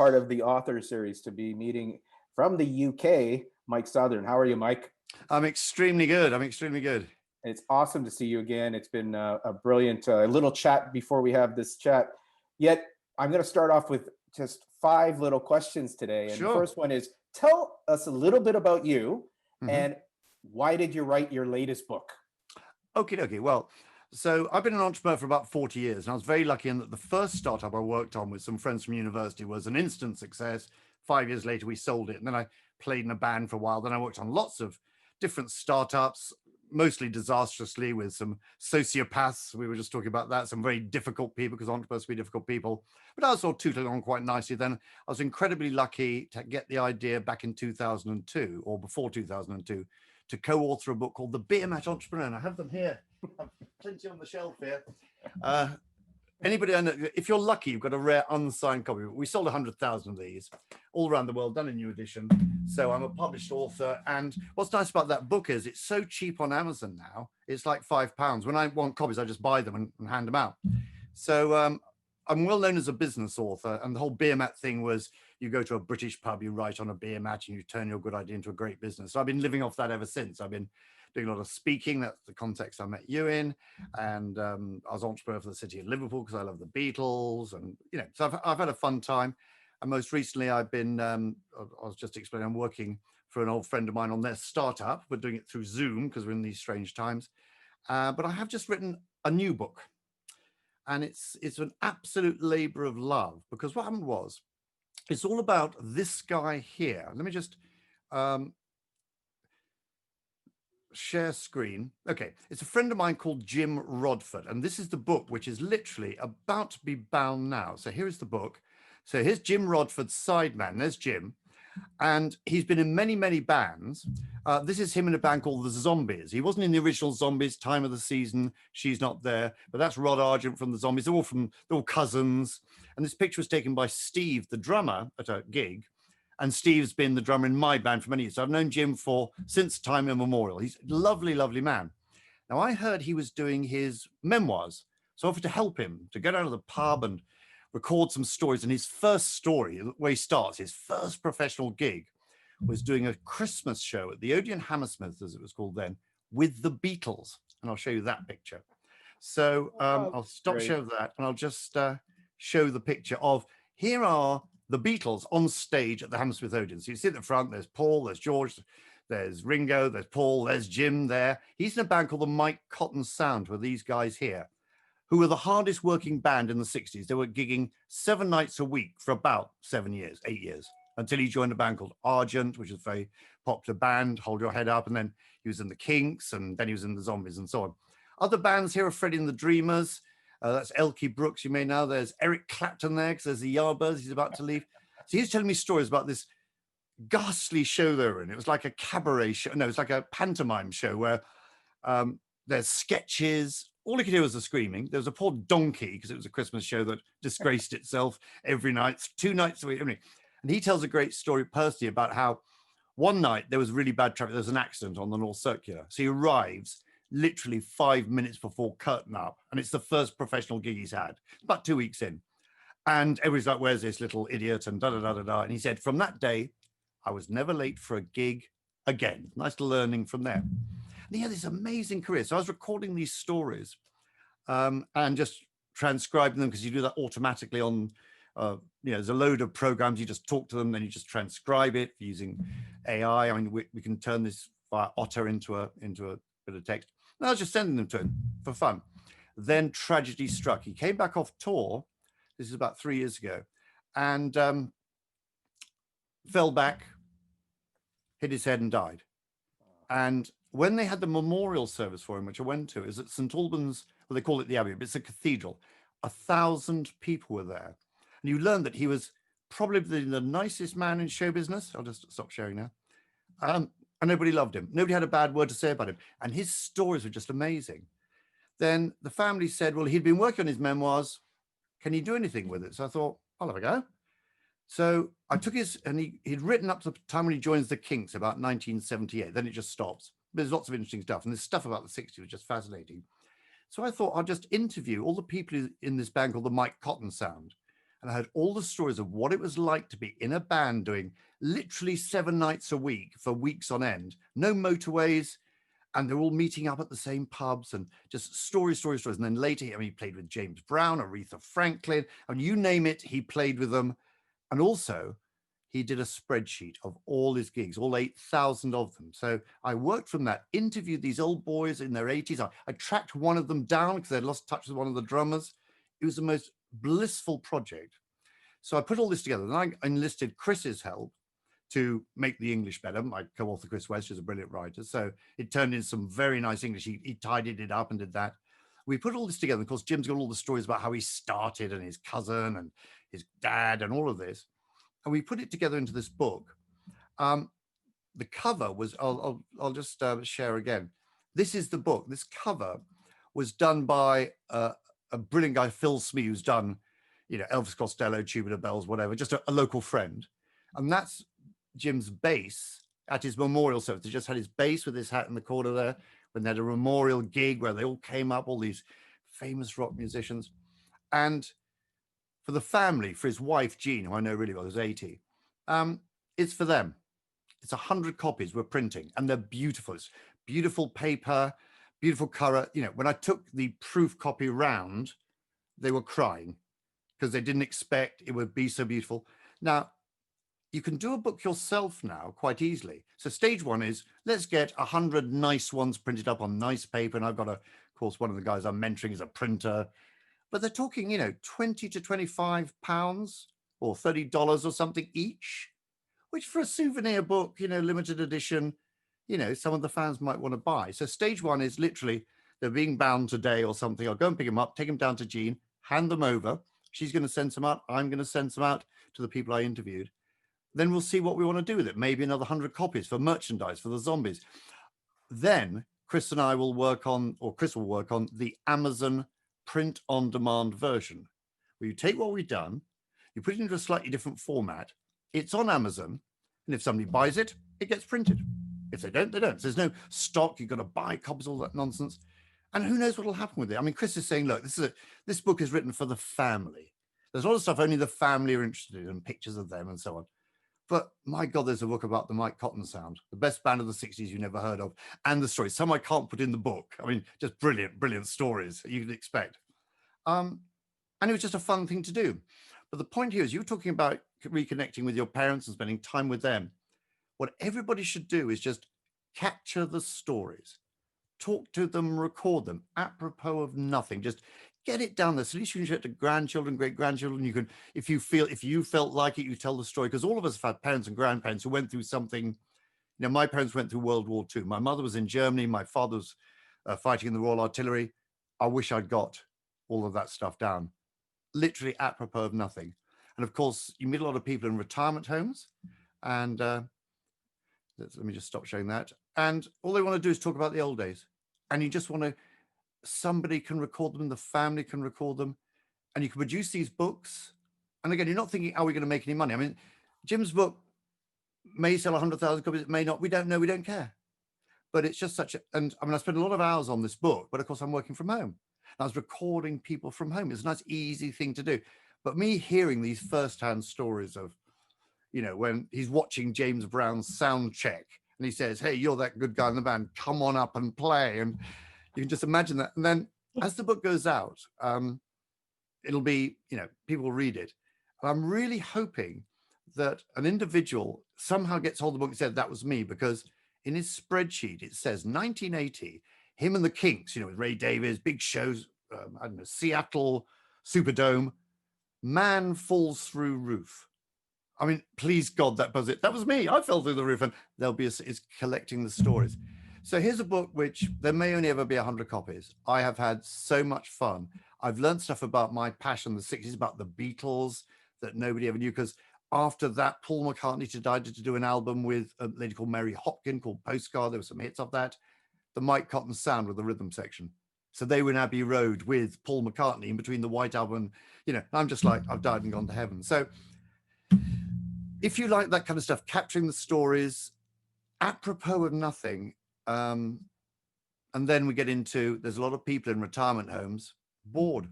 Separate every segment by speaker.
Speaker 1: part of the author series to be meeting from the UK, Mike Southon. How are you, Mike?
Speaker 2: I'm extremely good. I'm extremely good.
Speaker 1: It's awesome to see you again. It's been a brilliant little chat before we have this chat. Yet, I'm going to start off with just 5 little questions today. And the
Speaker 2: Sure.
Speaker 1: first one is, tell us a little bit about you
Speaker 2: Mm-hmm.
Speaker 1: and why did you write your latest book?
Speaker 2: Okay. Well, so I've been an entrepreneur for about 40 years, and I was very lucky in that the first startup I worked on with some friends from university was an instant success. 5 years later, we sold it. And then I played in a band for a while. Then I worked on lots of different startups, mostly disastrously with some sociopaths. We were just talking about that, some very difficult people, because entrepreneurs can be difficult people. But I was sort of tootling on quite nicely. Then I was incredibly lucky to get the idea back in 2002 or before 2002 to co-author a book called The Beermat Entrepreneur. And I have them here. I've plenty on the shelf here. Anybody I know, if you're lucky, you've got a rare unsigned copy. We sold 100,000 of these all around the world, done a new edition. So I'm a published author. And what's nice about that book is it's so cheap on Amazon now. It's like £5. When I want copies, I just buy them and hand them out. So I'm well known as a business author. And the whole Beermat thing was you go to a British pub, you write on a beer mat and you turn your good idea into a great business. So I've been living off that ever since. I've been doing a lot of speaking. That's the context I met you in. And I was entrepreneur for the city of Liverpool because I love the Beatles. And, so I've had a fun time. And most recently I've been, I was just explaining, I'm working for an old friend of mine on their startup. We're doing it through Zoom because we're in these strange times. But I have just written a new book. And it's an absolute labor of love, because what happened was, it's all about this guy here. Let me just share screen. Okay, it's a friend of mine called Jim Rodford, and this is the book, which is literally about to be bound now. So here is the book. So here's Jim Rodford's sideman. There's Jim. And he's been in many, many bands. This is him in a band called The Zombies. He wasn't in the original Zombies, Time of the Season, She's Not There, but that's Rod Argent from The Zombies. They're all cousins. And this picture was taken by Steve, the drummer, at a gig. And Steve's been the drummer in my band for many years. So I've known Jim since time immemorial. He's a lovely, lovely man. Now, I heard he was doing his memoirs. So I offered to help him to get out of the pub and record some stories. And his first story, where he starts, his first professional gig, was doing a Christmas show at the Odeon Hammersmith, as it was called then, with the Beatles. And I'll show you that picture. So I'll stop share that, and I'll just show the picture of, here are the Beatles on stage at the Hammersmith Odeon. So you see at the front, there's Paul, there's George, there's Ringo, there's Paul, there's Jim there. He's in a band called the Mike Cotton Sound, with these guys here, who were the hardest working band in the 60s. They were gigging 7 nights a week for about 8 years, until he joined a band called Argent, which is a very popular band, Hold Your Head Up. And then he was in the Kinks, and then he was in the Zombies and so on. Other bands here are Freddie and the Dreamers. That's Elkie Brooks, you may know. There's Eric Clapton there, because there's the Yardbirds. He's about to leave. So he's telling me stories about this ghastly show they were in. It was like a cabaret show. No, it's like a pantomime show where there's sketches. All you could hear was the screaming. There was a poor donkey, because it was a Christmas show that disgraced itself every night, 2 nights a week. And he tells a great story personally about how one night there was really bad traffic. There was an accident on the North Circular. So he arrives literally 5 minutes before curtain up. And it's the first professional gig he's had, about 2 weeks in. And everybody's like, where's this little idiot? And da-da-da-da-da. And he said, from that day, I was never late for a gig again. Nice learning from there. And he had this amazing career. So I was recording these stories and just transcribing them, because you do that automatically on, there's a load of programs. You just talk to them, then you just transcribe it using AI. I mean, we can turn this via Otter into a bit of text. And I was just sending them to him for fun. Then tragedy struck. He came back off tour. This is about 3 years ago, and fell back, hit his head and died. And when they had the memorial service for him, which I went to, is at St. Albans, well, they call it the Abbey, but it's a cathedral. 1,000 people were there. And you learn that he was probably the nicest man in show business. I'll just stop sharing now. And nobody loved him. Nobody had a bad word to say about him. And his stories were just amazing. Then the family said, well, he'd been working on his memoirs. Can he do anything with it? So I thought, I'll have a go. So I took he'd written up to the time when he joins the Kinks, about 1978. Then it just stops. There's lots of interesting stuff. And this stuff about the 60s was just fascinating. So I thought I'll just interview all the people in this band called the Mike Cotton Sound, and I heard all the stories of what it was like to be in a band doing literally 7 nights a week for weeks on end, no motorways, and they're all meeting up at the same pubs and just stories. And then later, I mean, he played with James Brown, Aretha Franklin, and you name it, he played with them. And also, he did a spreadsheet of all his gigs, all 8,000 of them. So I worked from that, interviewed these old boys in their 80s. I tracked one of them down because they'd lost touch with one of the drummers. It was the most blissful project. So I put all this together, and I enlisted Chris's help to make the English better. My co-author, Chris West, is a brilliant writer. So it turned into some very nice English. He tidied it up and did that. We put all this together. Of course, Jim's got all the stories about how he started and his cousin and his dad and all of this. And we put it together into this book. The cover was, I'll just share again. This is the book. This cover was done by a brilliant guy, Phil Smee, who's done, Elvis Costello, Tubular Bells, whatever, just a local friend. And that's Jim's bass at his memorial service. He just had his bass with his hat in the corner there when they had a memorial gig where they all came up, all these famous rock musicians. And for the family, for his wife, Jean, who I know really well, who's 80, it's for them. It's 100 copies we're printing, and they're beautiful. It's beautiful paper, beautiful color. When I took the proof copy round, they were crying because they didn't expect it would be so beautiful. Now, you can do a book yourself now quite easily. So stage one is, let's get 100 nice ones printed up on nice paper. And I've got of course, one of the guys I'm mentoring is a printer, but they're talking, 20 to 25 pounds or $30 or something each, which for a souvenir book, limited edition, some of the fans might want to buy. So stage one is literally, they're being bound today or something. I'll go and pick them up, take them down to Jean, hand them over. She's going to send some out. I'm going to send some out to the people I interviewed. Then we'll see what we want to do with it. Maybe another 100 copies for merchandise for the zombies. Then Chris and I will work on, or Chris will work on, the Amazon print on demand version, where you take what we've done, you put it into a slightly different format. It's on Amazon. And if somebody buys it, it gets printed. If they don't, they don't. So there's no stock. You've got to buy copies, all that nonsense. And who knows what will happen with it? I mean, Chris is saying, look, this book is written for the family. There's a lot of stuff only the family are interested in, pictures of them and so on. But my God, there's a book about the Mike Cotton Sound, the best band of the 60s you never heard of, and the stories. Some I can't put in the book. I mean, just brilliant stories you'd expect. And it was just a fun thing to do. But the point here is, you were talking about reconnecting with your parents and spending time with them. What everybody should do is just capture the stories, talk to them, record them, apropos of nothing. Just get it down there. So at least you can show it to grandchildren, great grandchildren. You can, if you felt like it, you tell the story, because all of us have had parents and grandparents who went through something. My parents went through World War II. My mother was in Germany. My father was fighting in the Royal Artillery. I wish I'd got all of that stuff down, literally apropos of nothing. And of course, you meet a lot of people in retirement homes, and let me just stop showing that. And all they want to do is talk about the old days. And you just want to, somebody can record them, the family can record them, and you can produce these books. And again, you're not thinking, are we going to make any money? I mean, Jim's book may sell 100,000 copies, it may not. We don't know, we don't care. But it's just such a, and I mean, I spent a lot of hours on this book, but of course I'm working from home. I was recording people from home. It's a nice, easy thing to do. But me hearing these firsthand stories of, when he's watching James Brown's sound check and he says, hey, you're that good guy in the band, come on up and play. And you can just imagine that. And then as the book goes out, it'll be, people will read it. And I'm really hoping that an individual somehow gets hold of the book and said, that was me, because in his spreadsheet, it says 1980, him and the Kinks, with Ray Davies, big shows, I don't know, Seattle, Superdome, man falls through roof. I mean, please God, that was it. That was me. I fell through the roof, and there'll be it's collecting the stories. So here's a book which there may only ever be 100 copies. I have had so much fun. I've learned stuff about my passion, the 60s, about the Beatles that nobody ever knew, because after that, Paul McCartney decided to do an album with a lady called Mary Hopkin called Postcard. There were some hits of that. The Mike Cotton Sound with the rhythm section. So they were in Abbey Road with Paul McCartney in between the White Album. I'm just like, I've died and gone to heaven. So if you like that kind of stuff, capturing the stories, apropos of nothing, and then we get into, there's a lot of people in retirement homes bored.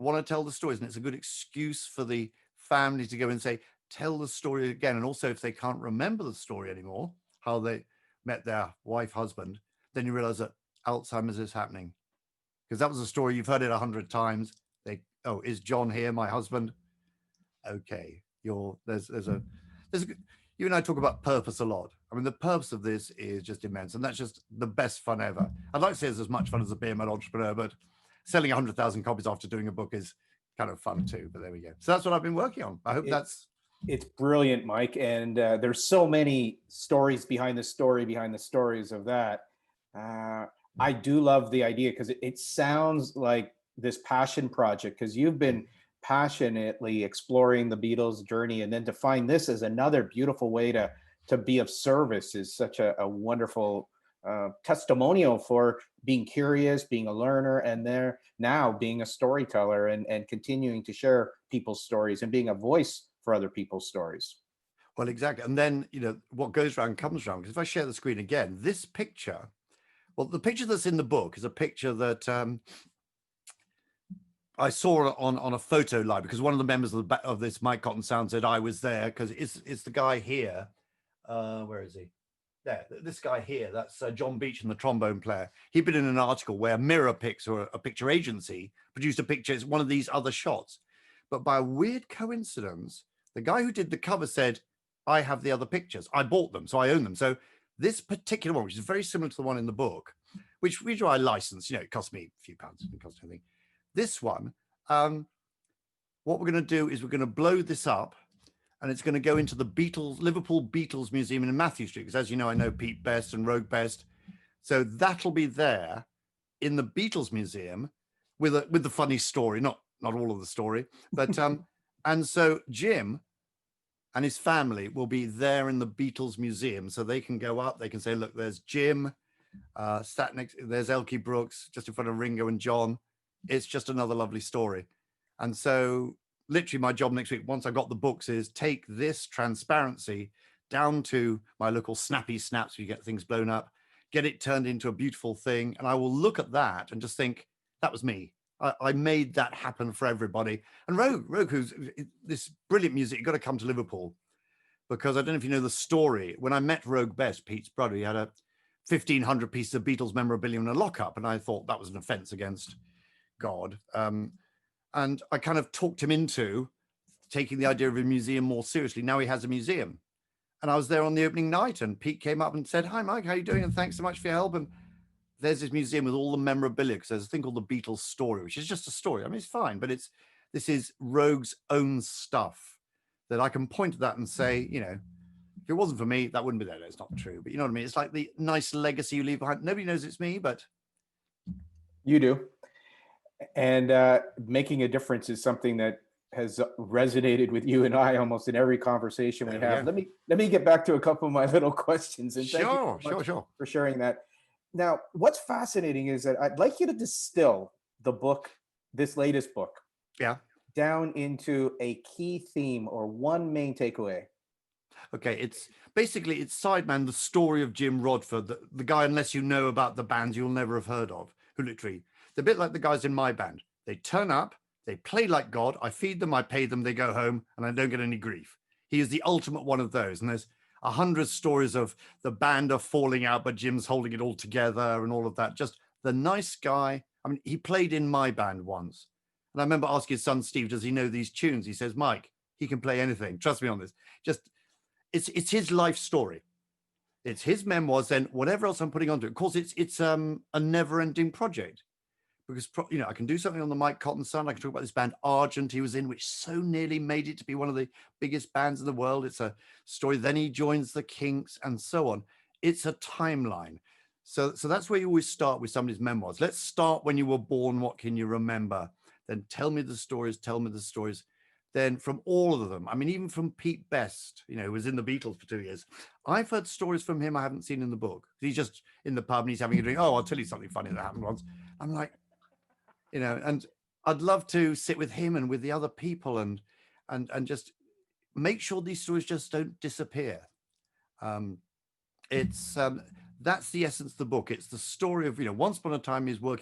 Speaker 2: want to tell the stories, and it's a good excuse for the family to go and say, tell the story again. And also, if they can't remember the story anymore, how they met their wife, husband, then you realize that Alzheimer's is happening. Because that was a story, you've heard it 100 times. Oh, is John here, my husband? Okay, there's a you and I talk about purpose a lot. I mean, the purpose of this is just immense, and that's just the best fun ever. I'd like to say it's as much fun as a Beermat Entrepreneur, but selling 100,000 copies after doing a book is kind of fun too. But there we go. So that's what I've been working on. I hope
Speaker 1: it's brilliant, Mike. And there's so many stories behind the stories of that. I do love the idea because it sounds like this passion project, because you've been passionately exploring the Beatles journey, and then to find this as another beautiful way to be of service is such a wonderful testimonial for being curious, being a learner, and there now being a storyteller and continuing to share people's stories and being a voice for other people's stories.
Speaker 2: Well, exactly. And then, what goes around comes around. Because if I share the screen again, this picture, well, the picture that's in the book is a picture that I saw on a photo live, because one of the members of this Mike Cotton Sound said I was there, because it's the guy here. Where is he? There, this guy here. That's John Beecham, the trombone player. He'd been in an article where Mirror Pics, or a picture agency, produced a picture. It's one of these other shots. But by a weird coincidence, the guy who did the cover said, I have the other pictures. I bought them, so I own them. So this particular one, which is very similar to the one in the book, which I licensed, it cost me a few pounds. It didn't cost anything. This one, what we're going to do is we're going to blow this up, and it's going to go into the Liverpool Beatles Museum in Matthew Street. Because as you know, I know Pete Best and Rogue Best. So that'll be there in the Beatles Museum with the funny story, not all of the story, but and so Jim and his family will be there in the Beatles Museum, so they can go up, they can say, look, there's Jim, sat next, there's Elkie Brooks, just in front of Ringo and John. It's just another lovely story. And so literally my job next week, once I got the books, is take this transparency down to my local Snappy Snaps, where you get things blown up, get it turned into a beautiful thing. And I will look at that and just think, that was me. I made that happen for everybody. And Rogue, who's this brilliant music, you've got to come to Liverpool, because I don't know if you know the story. When I met Rogue Best, Pete's brother, he had 1,500 pieces of Beatles memorabilia in a lockup. And I thought that was an offense against God. And I kind of talked him into taking the idea of a museum more seriously. Now he has a museum. And I was there on the opening night, and Pete came up and said, hi, Mike, how are you doing? And thanks so much for your help. And there's this museum with all the memorabilia, because there's a thing called the Beatles story, which is just a story. I mean, it's fine, but this is Rogue's own stuff that I can point to that and say, if it wasn't for me, that wouldn't be there. It's not true, but you know what I mean? It's like the nice legacy you leave behind. Nobody knows it's me, but
Speaker 1: you do. And making a difference is something that has resonated with you and I almost in every conversation we have. Let me get back to a couple of my little questions. And thank you so much for sharing that. Now, what's fascinating is that I'd like you to distill the book, this latest book, down into a key theme or one main takeaway.
Speaker 2: Okay, it's Sideman, the story of Jim Rodford, the guy, unless you know about the bands, you'll never have heard of, who literally, they're a bit like the guys in my band. They turn up, they play like God, I feed them, I pay them, they go home, and I don't get any grief. He is the ultimate one of those. And there's 100 stories of the band are falling out, but Jim's holding it all together and all of that. Just the nice guy. I mean, he played in my band once. And I remember asking his son, Steve, does he know these tunes? He says, Mike, he can play anything. Trust me on this. Just, it's his life story. It's his memoirs, then whatever else I'm putting onto it. Of course, it's a never-ending project. Because, I can do something on the Mike Cotton Sound. I can talk about this band Argent he was in, which so nearly made it to be one of the biggest bands in the world. It's a story. Then he joins the Kinks and so on. It's a timeline. So that's where you always start with somebody's memoirs. Let's start when you were born. What can you remember? Then tell me the stories. Tell me the stories. Then from all of them, I mean, even from Pete Best, who was in the Beatles for 2 years, I've heard stories from him I haven't seen in the book. He's just in the pub and he's having a drink. Oh, I'll tell you something funny that happened once. I'm like, and I'd love to sit with him and with the other people and just make sure these stories just don't disappear. That's the essence of the book. It's the story of, once upon a time he was working